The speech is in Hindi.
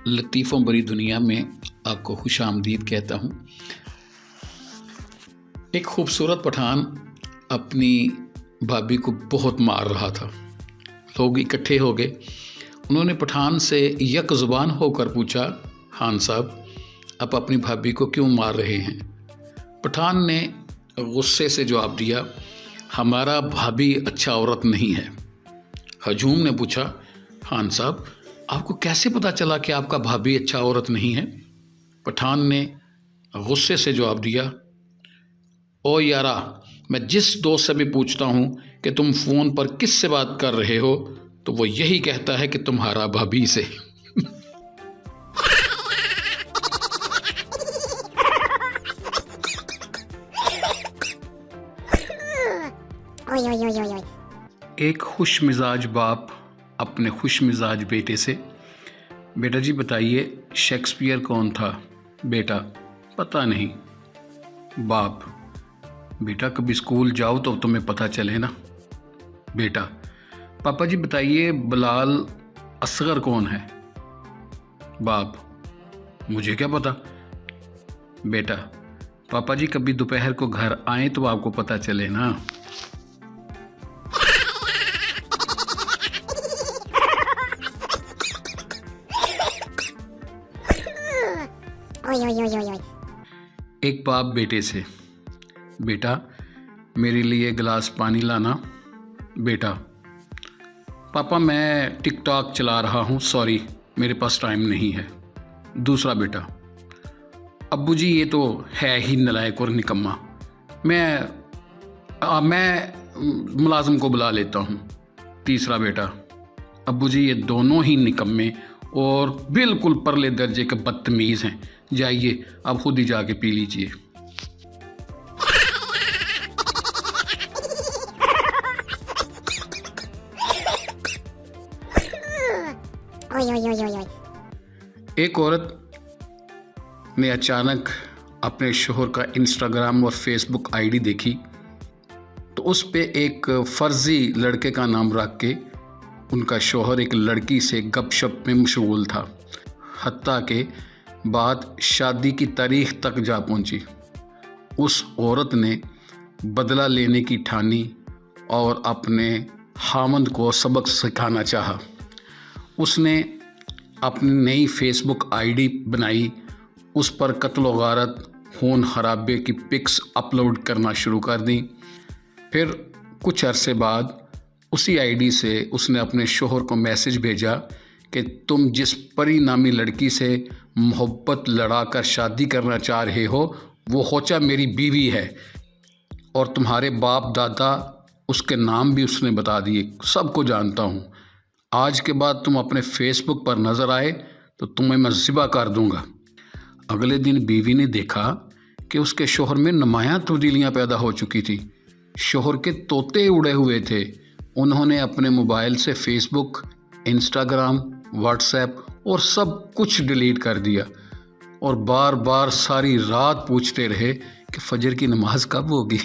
लतीफ़ों भरी दुनिया में आपको खुशामदीद कहता हूँ। एक खूबसूरत पठान अपनी भाभी को बहुत मार रहा था। लोग इकट्ठे हो गए। उन्होंने पठान से यक ज़ुबान होकर पूछा, खान साहब आप अपनी भाभी को क्यों मार रहे हैं? पठान ने गुस्से से जवाब दिया, हमारा भाभी अच्छा औरत नहीं है। हजूम ने पूछा, खान साहब आपको कैसे पता चला कि आपका भाभी अच्छा औरत नहीं है? पठान ने गुस्से से जवाब दिया, ओ यारा, मैं जिस दोस्त से भी पूछता हूँ कि तुम फ़ोन पर किस से बात कर रहे हो तो वो यही कहता है कि तुम्हारा भाभी से। एक खुश मिजाज बाप अपने खुश मिजाज बेटे से, बेटा जी बताइए शेक्सपियर कौन था? बेटा, पता नहीं। बाप, बेटा कभी स्कूल जाओ तो तुम्हें पता चले ना। बेटा, पापा जी बताइए बिलाल असगर कौन है? बाप, मुझे क्या पता। बेटा, पापा जी कभी दोपहर को घर आए तो आपको पता चले ना। एक बाप बेटे से, बेटा मेरे लिए गिलास पानी लाना। बेटा, पापा मैं टिकटॉक चला रहा हूँ, सॉरी मेरे पास टाइम नहीं है। दूसरा बेटा, अब्बू जी ये तो है ही नलायक और निकम्मा, मैं मुलाजिम को बुला लेता हूँ। तीसरा बेटा, अब्बू जी ये दोनों ही निकम्मे और बिल्कुल परले दर्जे के बदतमीज़ हैं, जाइए आप खुद ही जाके पी लीजिए। एक औरत ने अचानक अपने शोहर का इंस्टाग्राम और फेसबुक आईडी देखी तो उस पे एक फर्जी लड़के का नाम रख के उनका शोहर एक लड़की से गपशप में मशगूल था। हत्ता के बात शादी की तारीख तक जा पहुंची। उस औरत ने बदला लेने की ठानी और अपने खामंद को सबक सिखाना चाहा। उसने अपनी नई फेसबुक आईडी बनाई, उस पर कत्ल गारत खून खराबे की पिक्स अपलोड करना शुरू कर दी। फिर कुछ अरसे बाद उसी आईडी से उसने अपने शोहर को मैसेज भेजा कि तुम जिस परी नामी लड़की से मोहब्बत लड़ाकर शादी करना चाह रहे हो वो होचा मेरी बीवी है और तुम्हारे बाप दादा उसके नाम भी उसने बता दिए, सबको जानता हूँ। आज के बाद तुम अपने फेसबुक पर नज़र आए तो तुम्हें मैं ज़िबा कर दूँगा। अगले दिन बीवी ने देखा कि उसके शोहर में नुमायाँ तब्दीलियाँ पैदा हो चुकी थी। शोहर के तोते उड़े हुए थे। उन्होंने अपने मोबाइल से फेसबुक, इंस्टाग्राम, व्हाट्सएप और सब कुछ डिलीट कर दिया और बार बार सारी रात पूछते रहे कि फजर की नमाज कब होगी।